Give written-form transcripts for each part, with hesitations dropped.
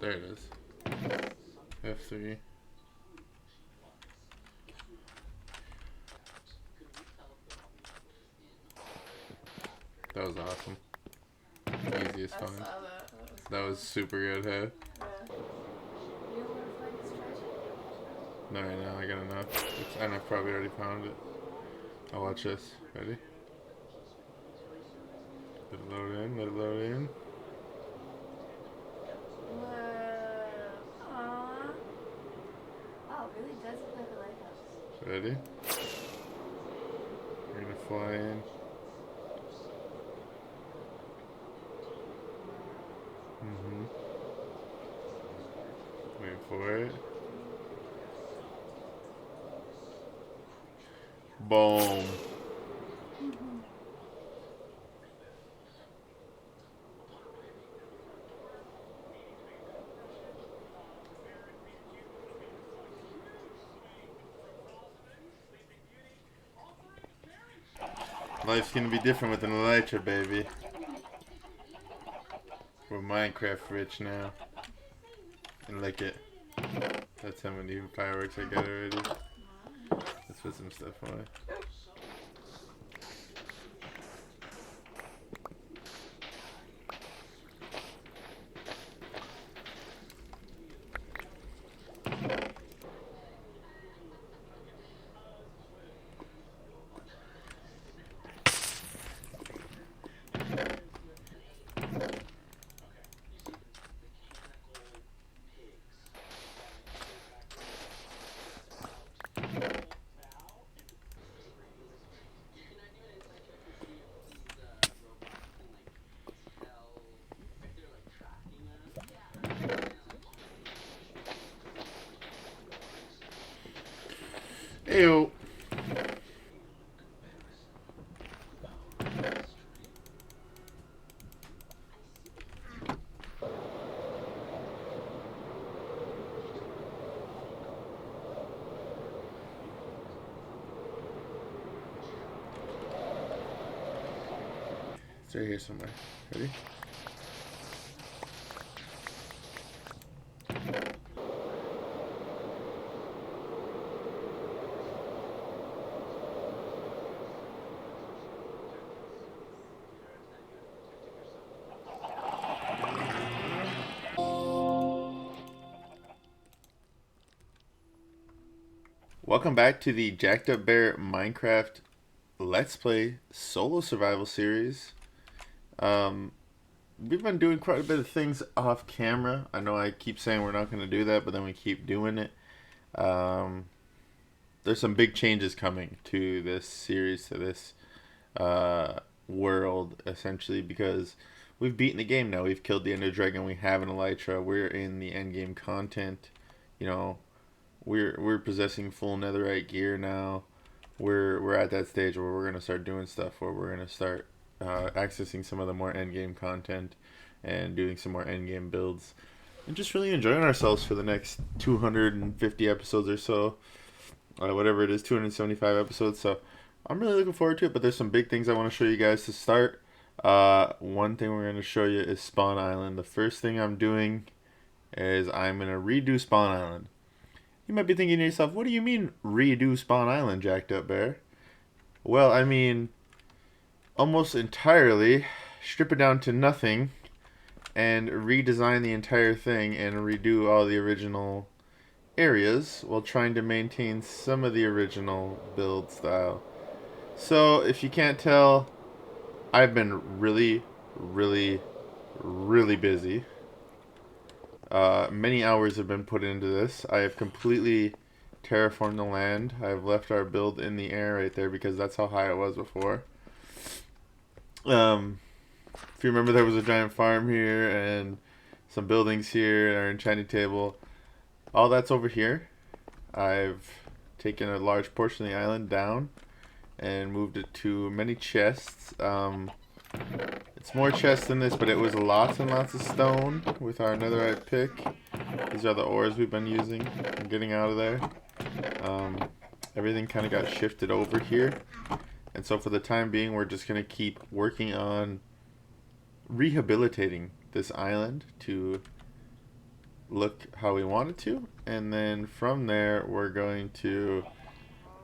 There it is. F3. That was awesome. Easiest find. That was super good, hey? No, right now I got enough. And I've probably already found it. I'll watch this. Ready? Let it load in, let it load in. Oh, it really does look like a lighthouse. Ready? We're gonna fly in. Wait for it. Boom. Life's gonna be different with an elytra, baby. We're Minecraft rich now. And look it. That's how many fireworks I got already. Let's put some stuff on it. Ew. It's right here somewhere. Ready? Welcome back to the Jacked Up Bear Minecraft Let's Play Solo Survival Series. We've been doing quite a bit of things off camera. I know I keep saying we're not going to do that, but then we keep doing it. There's some big changes coming to this series, to this world, essentially, because we've beaten the game now. We've killed the Ender Dragon. We have an Elytra. We're in the end game content. You know, we're possessing full netherite gear now. We're at that stage where we're gonna start doing stuff where we're gonna start accessing some of the more end game content and doing some more end game builds and just really enjoying ourselves for the next 250 episodes or so, whatever it is, 275 episodes. So I'm really looking forward to it. But there's some big things I want to show you guys to start. One thing we're going to show you is Spawn Island. The first thing I'm doing is I'm going to redo Spawn Island. You might be thinking to yourself, what do you mean redo Spawn Island, Jacked Up Bear? Well, I mean almost entirely strip it down to nothing and redesign the entire thing and redo all the original areas while trying to maintain some of the original build style. So if you can't tell, I've been really busy. Many hours have been put into this. I have completely terraformed the land. I have left our build in the air right there because that's how high it was before. If you remember, there was a giant farm here and some buildings here, our enchanting table. All that's over here. I've taken a large portion of the island down and moved it to many chests. It's more chests than this, but it was lots and lots of stone with our netherite pick. These are the ores we've been using and getting out of there. Everything kind of got shifted over here. And so for the time being, we're just going to keep working on rehabilitating this island to look how we want it to, and then from there we're going to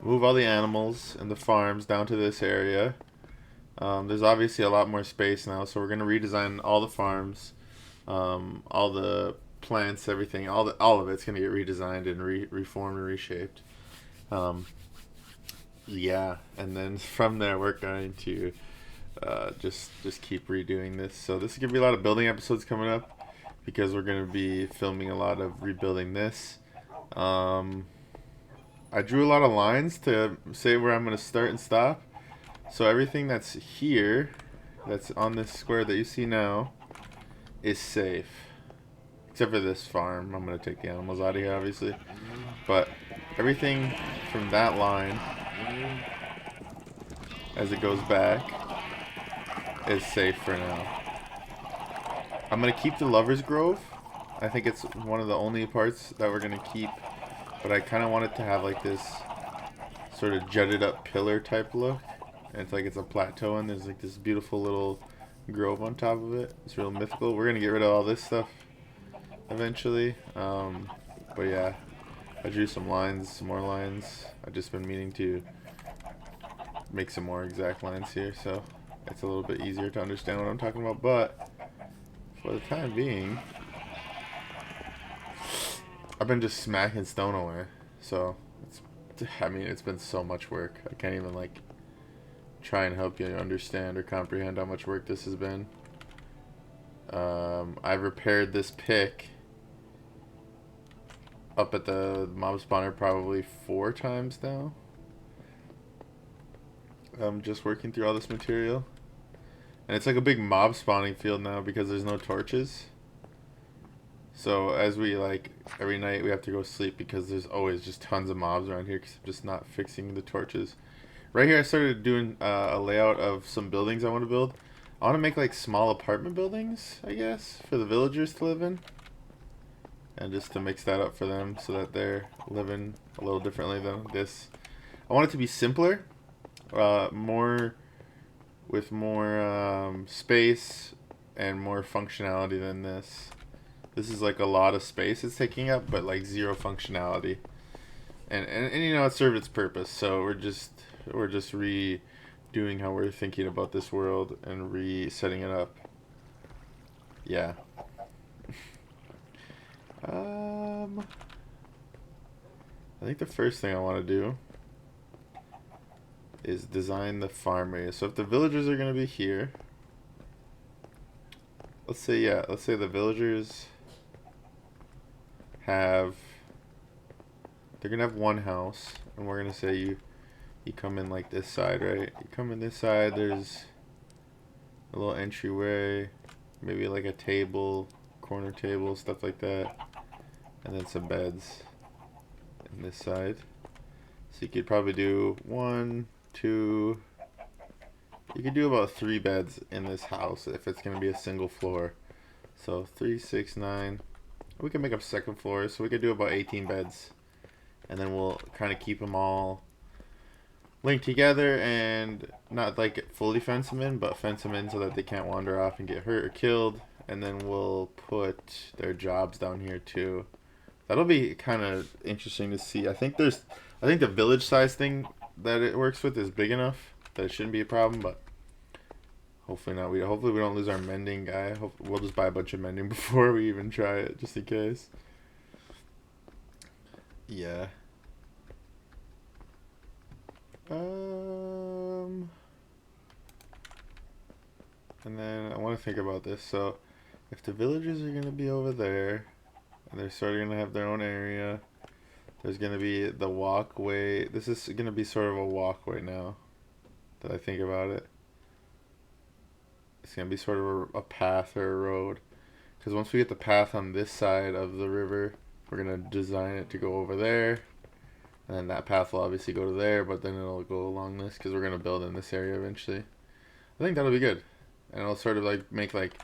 move all the animals and the farms down to this area. There's obviously a lot more space now, so we're gonna redesign all the farms, all the plants, everything, all of it's gonna get redesigned and reformed and reshaped. Um, yeah, and then from there we're going to just keep redoing this. So this is gonna be a lot of building episodes coming up because we're gonna be filming a lot of rebuilding this. Um, I drew a lot of lines to say where I'm gonna start and stop. So everything that's here, that's on this square that you see now, is safe. Except for this farm. I'm going to take the animals out of here, obviously. But everything from that line, as it goes back, is safe for now. I'm going to keep the Lover's Grove. I think it's one of the only parts that we're going to keep. But I kind of want it to have like this sort of jutted up pillar type look. And it's like it's a plateau and there's like this beautiful little grove on top of it. It's real mythical. We're going to get rid of all this stuff eventually. But yeah, I drew some lines, some more lines. I've just been meaning to make some more exact lines here, so it's a little bit easier to understand what I'm talking about. But for the time being, I've been just smacking stone away. So it's been so much work. I can't even like try and help you understand or comprehend how much work this has been. I've repaired this pick up at the mob spawner probably 4 times now. I'm just working through all this material. And it's like a big mob spawning field now because there's no torches. So as we like, every night we have to go sleep because there's always just tons of mobs around here because I'm just not fixing the torches. Right here I started doing a layout of some buildings I want to build. I want to make like small apartment buildings, I guess, for the villagers to live in. And just to mix that up for them so that they're living a little differently than this. I want it to be simpler, more with more space and more functionality than this. This is like a lot of space it's taking up, but like zero functionality. And you know, it served its purpose. So we're just redoing how we're thinking about this world and resetting it up. Yeah. I think the first thing I want to do is design the farm area. So if the villagers are going to be here, let's say the villagers they're going to have one house, and we're going to say you come in like this side, right? You come in this side, there's a little entryway, maybe like a table, corner table, stuff like that, and then some beds in this side. So you could probably do 1, 2, you could do about 3 beds in this house if it's going to be a single floor. So 3, 6, 9. We can make up second floor, so we could do about 18 beds. And then we'll kind of keep them all linked together and not like fully fence them in, but fence them in so that they can't wander off and get hurt or killed. And then we'll put their jobs down here too. That'll be kind of interesting to see. I think the village size thing that it works with is big enough that it shouldn't be a problem, but hopefully not. Hopefully we don't lose our mending guy. We'll just buy a bunch of mending before we even try it, just in case. Yeah. And then I want to think about this. So if the villagers are going to be over there and they're sort of going to have their own area, there's going to be the walkway. This is going to be sort of a walkway now that I think about it. It's going to be sort of a path or a road. Because once we get the path on this side of the river, we're going to design it to go over there. And then that path will obviously go to there, but then it'll go along this because we're going to build in this area eventually. I think that'll be good. And it'll sort of like make like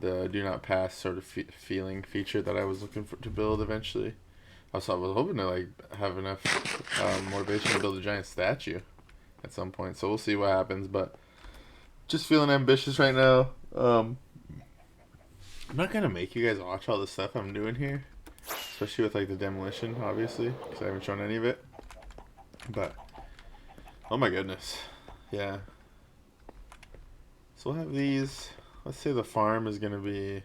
the do not pass sort of feeling feature that I was looking for to build eventually. I was hoping to like have enough motivation to build a giant statue at some point. So we'll see what happens, but just feeling ambitious right now. I'm not gonna make you guys watch all the stuff I'm doing here, especially with like the demolition, obviously, because I haven't shown any of it. But oh my goodness, yeah. So we'll have these. Let's say the farm is gonna be.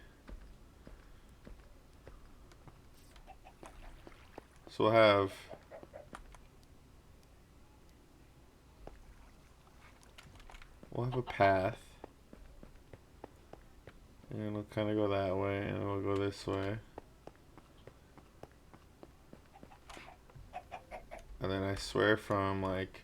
So we'll have a path, and it'll kind of go that way, and it'll go this way, and then I swear from like.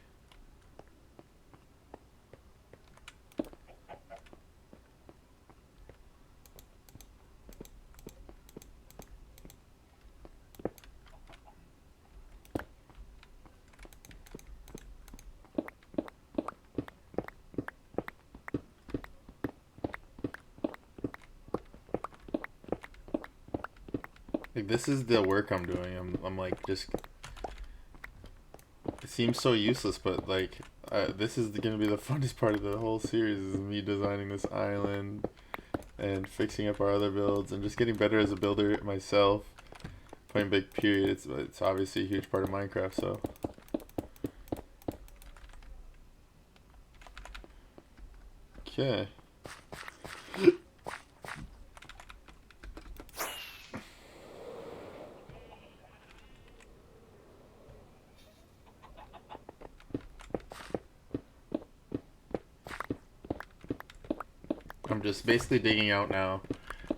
Like this is the work I'm doing. I'm like just. It seems so useless, but like this is gonna be the funnest part of the whole series. Is me designing this island and fixing up our other builds and just getting better as a builder myself. Playing big period. It's obviously a huge part of Minecraft. So. Okay. I'm just basically digging out now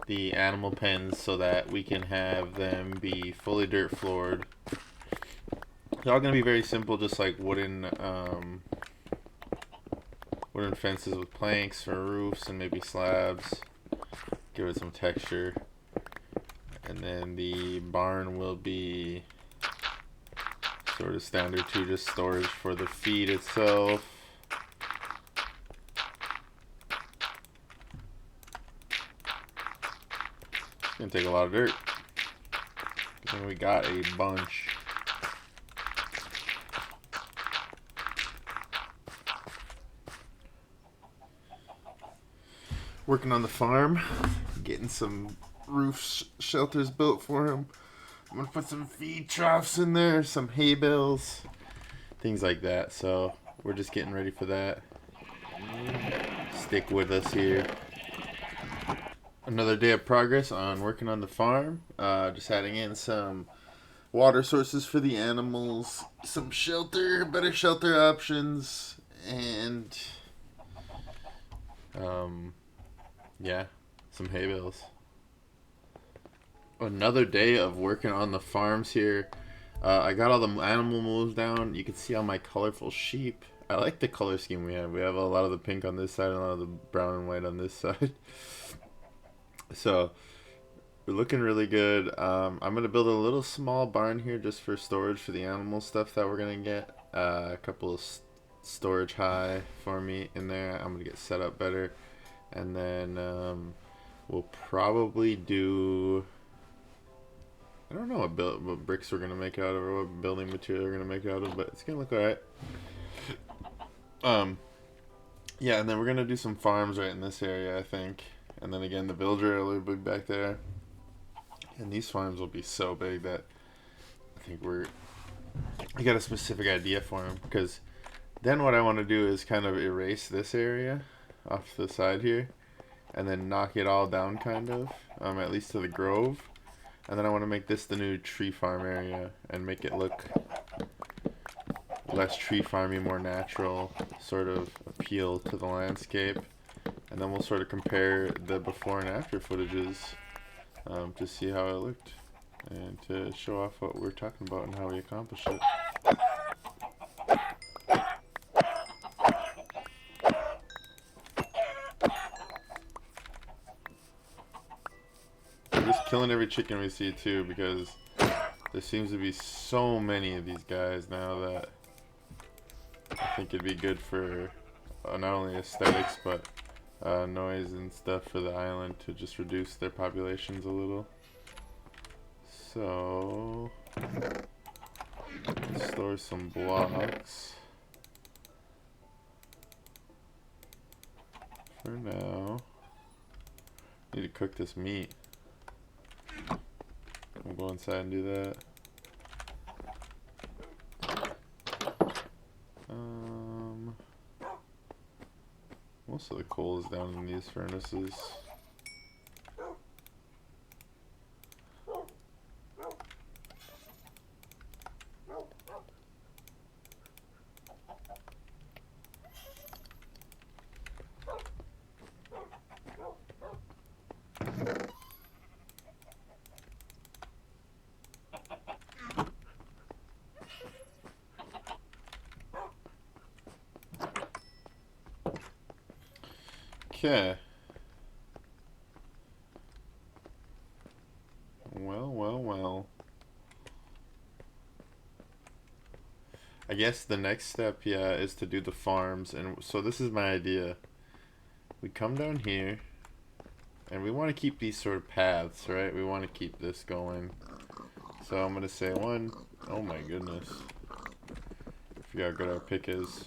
the animal pens so that we can have them be fully dirt floored. They're all gonna be very simple, just like wooden fences with planks for roofs and maybe slabs. Give it some texture. And then the barn will be sort of standard too, just storage for the feed itself. It's gonna take a lot of dirt. And we got a bunch. Working on the farm, getting some shelters built for him. I'm gonna put some feed troughs in there, some hay bales, things like that. So we're just getting ready for that. Stick with us here. Another day of progress on working on the farm. Just adding in some water sources for the animals, some shelter, better shelter options, and yeah, some hay bales. Another day of working on the farms here. I got all the animal moves down. You can see all my colorful sheep. I like the color scheme we have. We have a lot of the pink on this side and a lot of the brown and white on this side. So we're looking really good. I'm gonna build a little small barn here just for storage for the animal stuff that we're gonna get. A couple of storage high for me in there. I'm gonna get set up better, and then we'll probably do. I don't know what bricks we're gonna make out of, or what building material we're gonna make out of, but it's gonna look alright. Yeah, and then we're gonna do some farms right in this area, I think. And then again, the villager area will be back there. And these farms will be so big that I think I got a specific idea for them. Because then what I want to do is kind of erase this area off to the side here, and then knock it all down, kind of, at least to the grove. And then I want to make this the new tree farm area and make it look less tree farmy, more natural, sort of appeal to the landscape. And then we'll sort of compare the before and after footages to see how it looked and to show off what we're talking about and how we accomplished it. We're just killing every chicken we see too, because there seems to be so many of these guys now that I think it'd be good for not only aesthetics but noise and stuff for the island to just reduce their populations a little. So let's store some blocks for now. Need to cook this meat. I'll go inside and do that. Most of the coal is down in these furnaces. Okay. Well. I guess the next step, yeah, is to do the farms. And so this is my idea. We come down here, and we want to keep these sort of paths, right? We want to keep this going. So I'm going to say one. Oh my goodness. I forgot how good our pick is.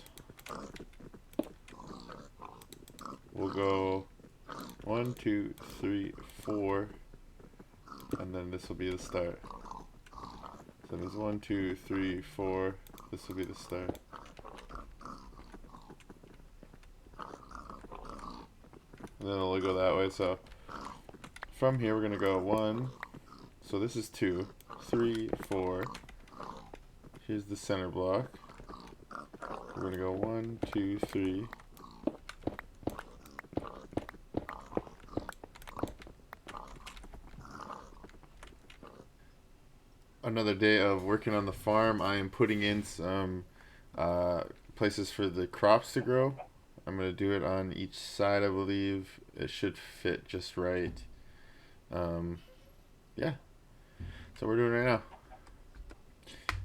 We'll go 1, 2, 3, 4, and then this will be the start. So there's 1, 2, 3, 4. This will be the start. And then it'll go that way. So from here we're gonna go 1. So this is 2, 3, 4. Here's the center block. We're gonna go 1, 2, 3. Another day of working on the farm. I am putting in some places for the crops to grow. I'm going to do it on each side, I believe. It should fit just right. Yeah. So we're doing it right now.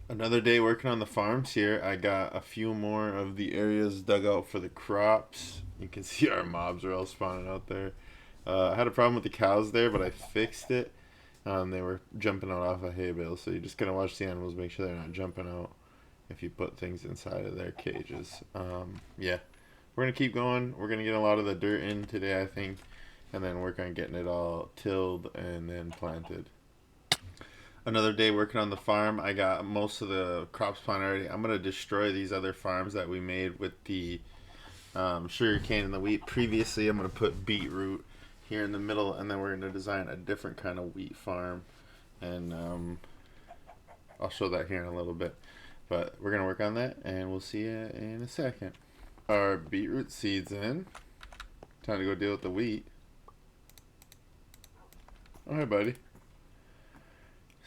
Another day working on the farms here. I got a few more of the areas dug out for the crops. You can see our mobs are all spawning out there. I had a problem with the cows there, but I fixed it. They were jumping out off a hay bale, so you just gotta watch the animals, make sure they're not jumping out if you put things inside of their cages. Yeah, we're gonna keep going. We're gonna get a lot of the dirt in today, I think, and then work on getting it all tilled and then planted. Another day working on the farm. I got most of the crops planted already. I'm gonna destroy these other farms that we made with the sugar cane and the wheat previously. I'm gonna put beetroot here in the middle, and then we're going to design a different kind of wheat farm, and I'll show that here in a little bit, but we're going to work on that, and we'll see you in a second. Our beetroot seeds in. Time to go deal with the wheat. Oh, hey buddy.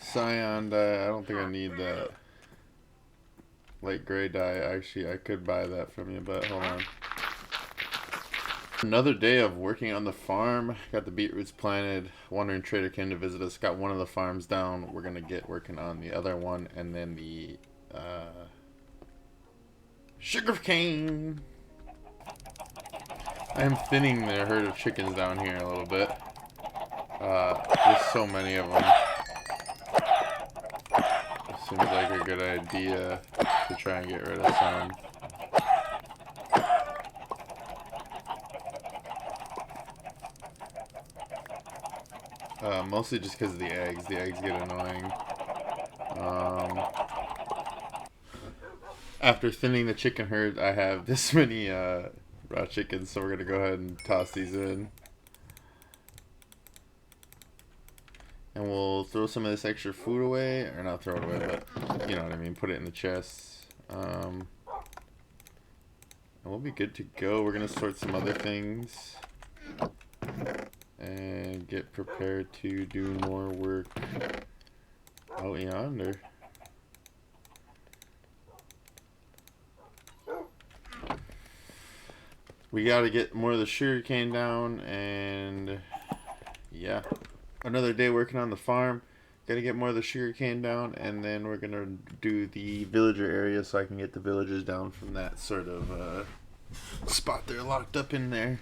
Cyan dye. I don't think I need that. Light gray dye. Actually, I could buy that from you, but hold on. Another day of working on the farm. Got the beetroots planted. Wandering Trader came to visit us. Got one of the farms down. We're gonna get working on the other one, and then the sugar cane. I am thinning the herd of chickens down here a little bit. There's so many of them. It seems like a good idea to try and get rid of some. Mostly just because of the eggs. The eggs get annoying. After thinning the chicken herd, I have this many raw chickens, so we're going to go ahead and toss these in. And we'll throw some of this extra food away. Or not throw it away, but you know what I mean. Put it in the chests. And we'll be good to go. We're going to sort some other things. And get prepared to do more work out yonder. We got to get more of the sugar cane down, and yeah, another day working on the farm. Got to get more of the sugar cane down, and then we're gonna do the villager area so I can get the villagers down from that sort of spot they're locked up in there.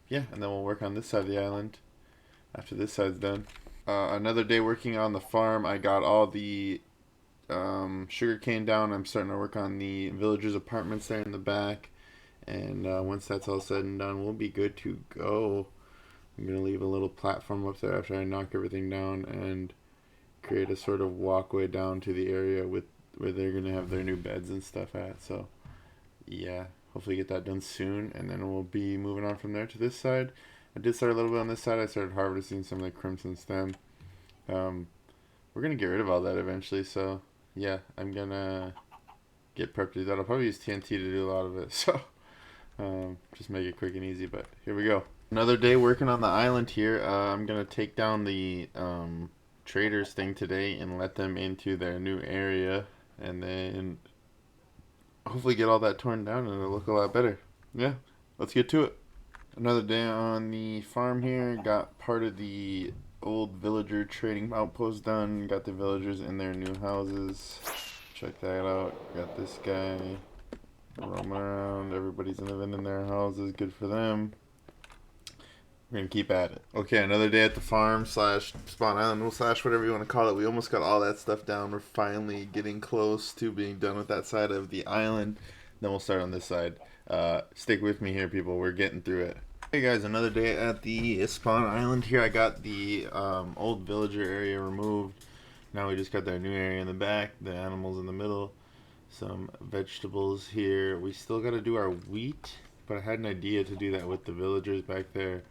Yeah, and then we'll work on this side of the island after this side's done. Another day working on the farm. I got all the sugar cane down. I'm starting to work on the villagers' apartments there in the back. And once that's all said and done, we'll be good to go. I'm gonna leave a little platform up there after I knock everything down and create a sort of walkway down to the area with where they're gonna have their new beds and stuff at. So yeah, hopefully get that done soon, and then we'll be moving on from there to this side. I did start a little bit on this side. I started harvesting some of the crimson stem. Um, we're gonna get rid of all that eventually. So yeah, I'm gonna get prepped to do that. I'll probably use TNT to do a lot of it. So just make it quick and easy. But here we go. Another day working on the island here. I'm gonna take down the traders thing today and let them into their new area, and then hopefully get all that torn down and it'll look a lot better. Yeah, let's get to it. Another day on the farm here. Got part of the old villager trading outpost done. Got the villagers in their new houses. Check that out. Got this guy roaming around. Everybody's living in their houses. Good for them. We're gonna keep at it. Okay, another day at the farm slash spawn island slash whatever you want to call it. We almost got all that stuff down. We're finally getting close to being done with that side of the island. Then we'll start on this side. Stick with me here, people. We're getting through it. Hey guys, another day at the spawn island here. I got the old villager area removed. Now we just got that new area in the back. The animals in the middle. Some vegetables here. We still got to do our wheat, but I had an idea to do that with the villagers back there.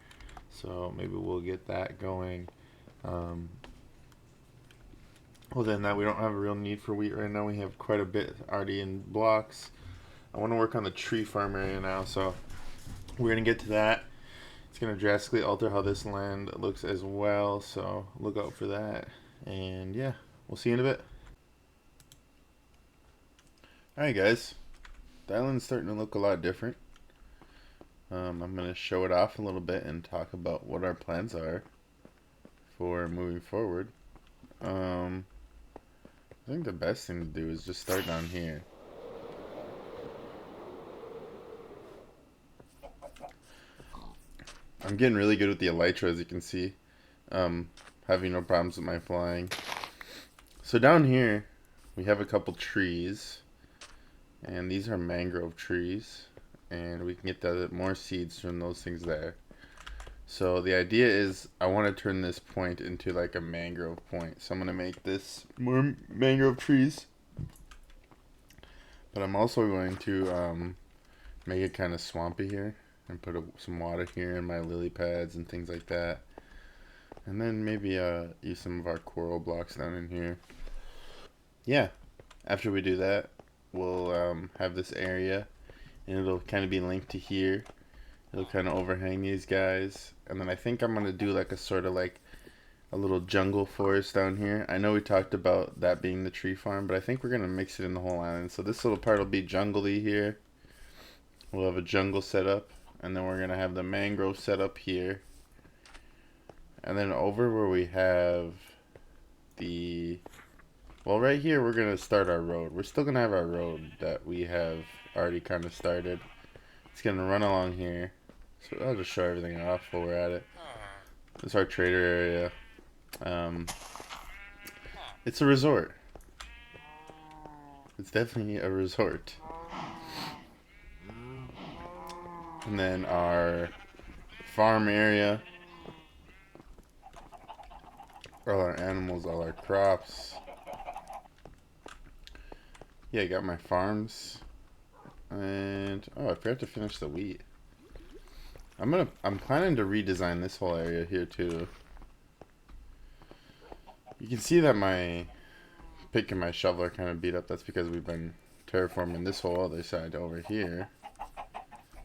So maybe we'll get that going. Other than that, we don't have a real need for wheat right now. We have quite a bit already in blocks. I want to work on the tree farm area now, so we're going to get to that. It's going to drastically alter how this land looks as well, so look out for that. And yeah, we'll see you in a bit. Alright guys, the island's starting to look a lot different. I'm going to show it off a little bit and talk about what our plans are for moving forward. I think the best thing to do is just start down here. I'm getting really good with the elytra, as you can see. Having no problems with my flying. So down here, we have a couple trees. And these are mangrove trees. And we can get more seeds from those things there. So the idea is I want to turn this point into like a mangrove point. So I'm going to make this more mangrove trees. But I'm also going to make it kind of swampy here. And put some water here in my lily pads and things like that. And then maybe use some of our coral blocks down in here. Yeah, after we do that, we'll have this area. And it'll kind of be linked to here. It'll kind of overhang these guys. And then I think I'm going to do like a sort of like a little jungle forest down here. I know we talked about that being the tree farm, but I think we're going to mix it in the whole island. So this little part will be jungly here. We'll have a jungle set up. And then we're going to have the mangrove set up here. And then over where we have well, right here we're going to start our road. We're still going to have our road that we have already kind of started. It's going to run along here. So I'll just show everything off while we're at it. This is our trader area. It's a resort. It's definitely a resort. And then our farm area. All our animals, all our crops. Yeah, I got my farms. And I forgot to finish the wheat. I'm planning to redesign this whole area here too. You can see that my pick and my shovel are kind of beat up. That's because we've been terraforming this whole other side over here.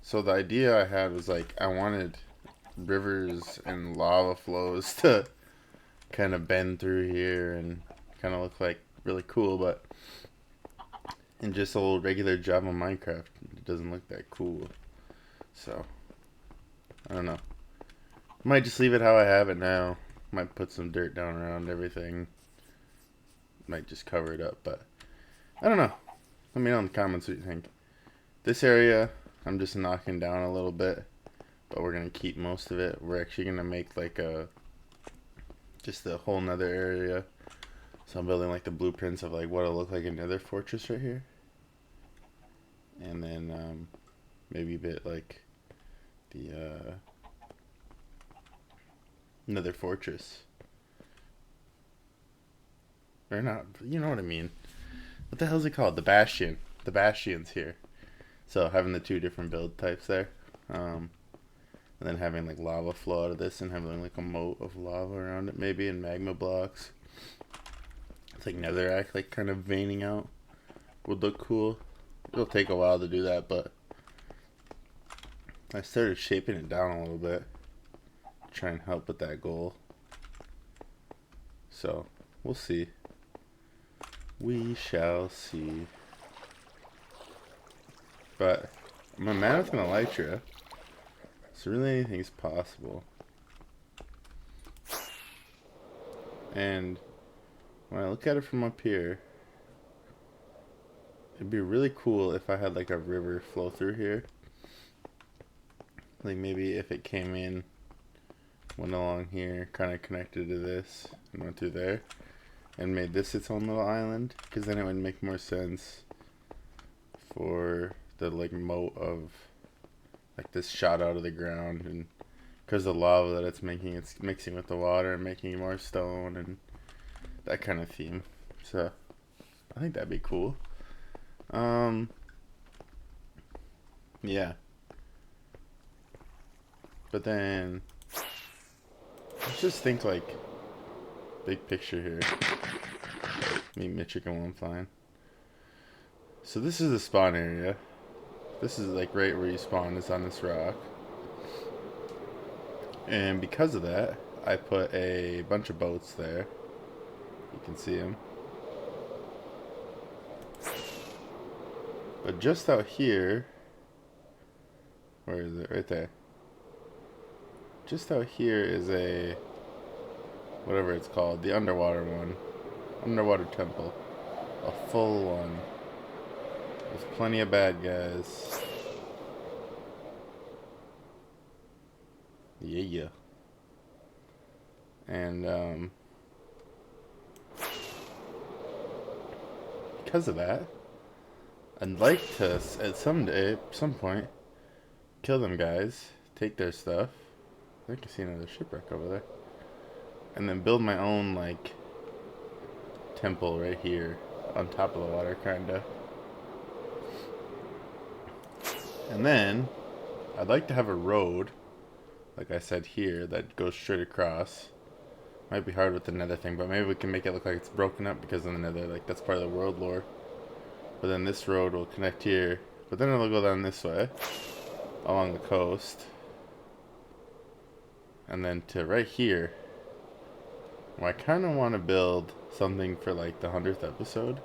So the idea I had was like I wanted rivers and lava flows to kind of bend through here and kind of look like really cool, but in just old regular Java Minecraft, it doesn't look that cool. So I don't know. Might just leave it how I have it now. Might put some dirt down around everything. Might just cover it up, but I don't know. Let me know in the comments what you think. This area, I'm just knocking down a little bit, but we're gonna keep most of it. We're actually gonna make like just a whole nother area. So I'm building like the blueprints of like what it'll look like another fortress right here. And then maybe a bit like the Another fortress. Or not, you know what I mean. What the hell's it called? The Bastion. The Bastion's here. So having the two different build types there. And then having like lava flow out of this and having like a moat of lava around it maybe and magma blocks. It's like netherrack like kind of veining out. Would look cool. It'll take a while to do that, but I started shaping it down a little bit to try and help with that goal. So we'll see. We shall see. But I'm a man with an elytra, so really anything's possible. And when I look at it from up here, it'd be really cool if I had like a river flow through here. Like maybe if it came in, went along here, kind of connected to this, and went through there, and made this its own little island, because then it would make more sense for the like moat of like this shot out of the ground, and because the lava that it's making, it's mixing with the water and making more stone and that kind of theme. So I think that'd be cool. Yeah. But then let's just think like big picture here. Me, Mitchik, and one fine. So this is the spawn area. This is like right where you spawn is on this rock. And because of that, I put a bunch of boats there. You can see them. But just out here, where is it? Right there. Just out here is a, whatever it's called, the underwater one. Underwater temple. A full one. There's plenty of bad guys. Yeah. And, because of that, I'd like to, at some point, kill them guys, take their stuff. I think I see another shipwreck over there. And then build my own, like, temple right here on top of the water, kinda. And then I'd like to have a road, like I said here, that goes straight across. Might be hard with the nether thing, but maybe we can make it look like it's broken up because of the nether, like that's part of the world lore. But then this road will connect here, but then it'll go down this way along the coast, and then to right here, where I kind of want to build something for like the 100th episode.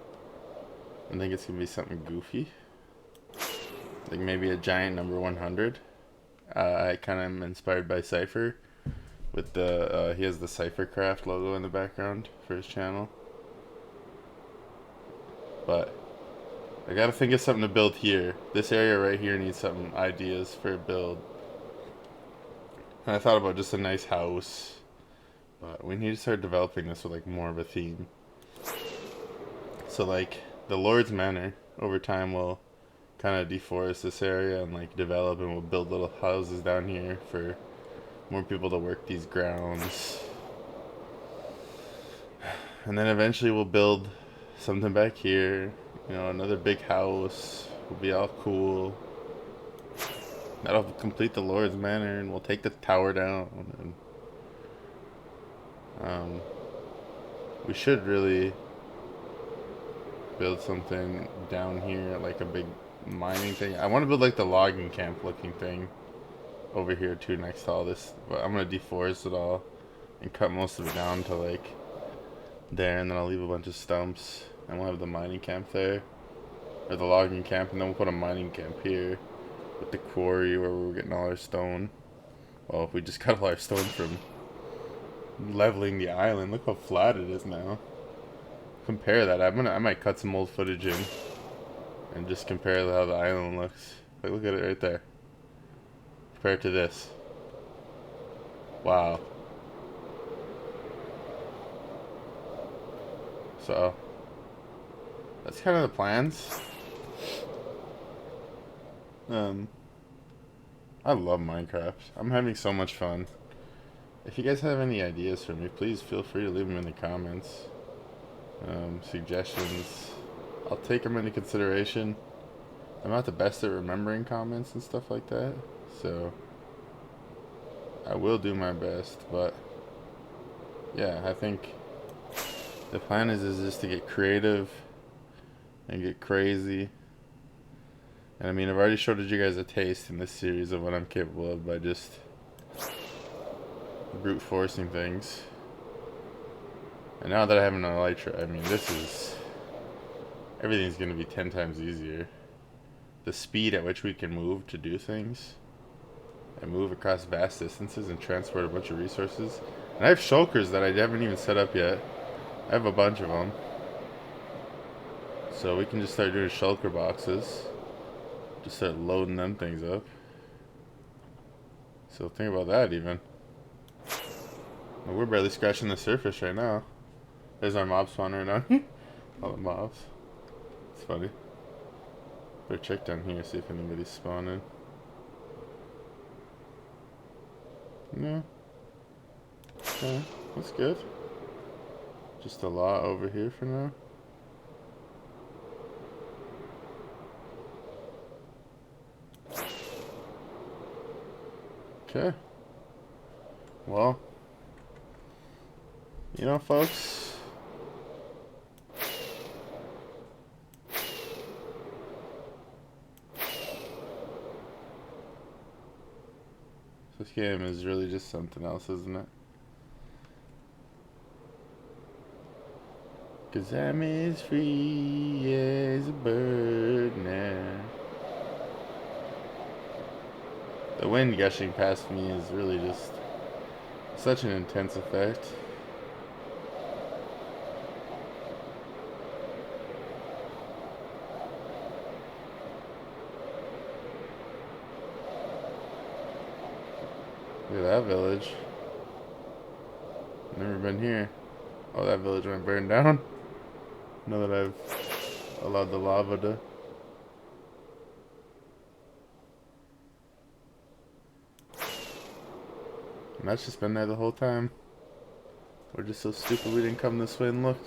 I think it's gonna be something goofy, like maybe a giant number 100. I kind of am inspired by Cypher, with the he has the Cyphercraft logo in the background for his channel. But I gotta think of something to build here. This area right here needs some ideas for a build. And I thought about just a nice house, but we need to start developing this with like more of a theme. So like the Lord's Manor over time will kind of deforest this area and like develop, and we'll build little houses down here for more people to work these grounds. And then eventually we'll build something back here, you know, another big house. Will be all cool. That'll complete the Lord's Manor, and we'll take the tower down. And we should really build something down here, like a big mining thing. I want to build like the logging camp looking thing over here too, next to all this. But I'm gonna deforest it all and cut most of it down to like there, and then I'll leave a bunch of stumps, and we'll have the mining camp there, or the logging camp, and then we'll put a mining camp here with the quarry where we're getting all our stone. Well, if we just got all our stone from leveling the island, look how flat it is now. Compare that. I might cut some old footage in and just compare how the island looks. Like, look at it right there. Compare it to this. Wow. So that's kind of the plans. I love Minecraft. I'm having so much fun. If you guys have any ideas for me, please feel free to leave them in the comments. Suggestions. I'll take them into consideration. I'm not the best at remembering comments and stuff like that, so I will do my best. But yeah, I think the plan is just to get creative and get crazy. And I mean, I've already showed you guys a taste in this series of what I'm capable of by just brute forcing things. And now that I have an elytra, I mean, everything's going to be 10 times easier. The speed at which we can move to do things and move across vast distances and transport a bunch of resources. And I have shulkers that I haven't even set up yet. I have a bunch of them. So we can just start doing shulker boxes. Just start loading them things up. So think about that even. Well, we're barely scratching the surface right now. There's our mob spawn right now. All the mobs. It's funny. Better check down here, see if anybody's spawning. No. Okay, that's good. Just a lot over here for now. Okay. Well, you know, folks, this game is really just something else, isn't it? 'Cause I'm as free as a bird now. The wind gushing past me is really just such an intense effect. Look at that village. Never been here. Oh, that village went burned down. Now that I've allowed the lava to. And that's just been there the whole time. We're just so stupid we didn't come this way and look.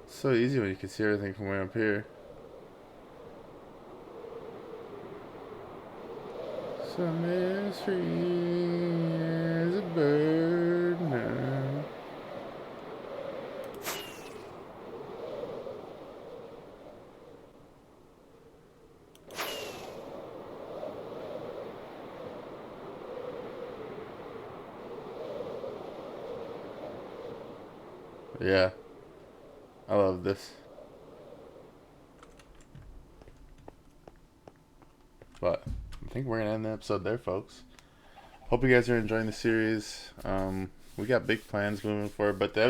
It's so easy when you can see everything from way up here. So I'm as free as a bird now. Yeah, I love this. But I think we're gonna end the episode there, folks. Hope you guys are enjoying the series. We got big plans moving forward, but the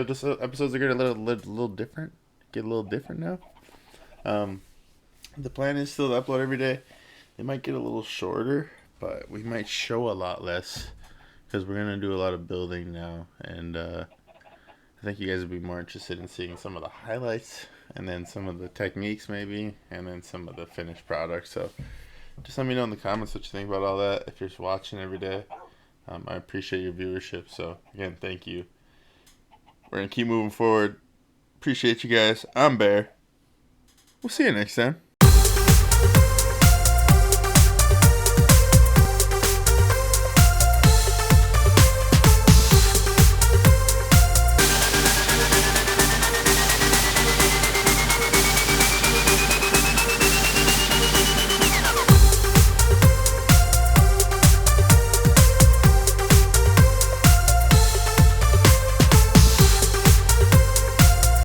episodes are gonna little different. Get a little different now. The plan is still to upload every day. They might get a little shorter, but we might show a lot less because we're gonna do a lot of building now, and I think you guys would be more interested in seeing some of the highlights and then some of the techniques maybe, and then some of the finished product. So just let me know in the comments what you think about all that if you're just watching every day. I appreciate your viewership. So again, thank you. We're going to keep moving forward. Appreciate you guys. I'm Bear. We'll see you next time.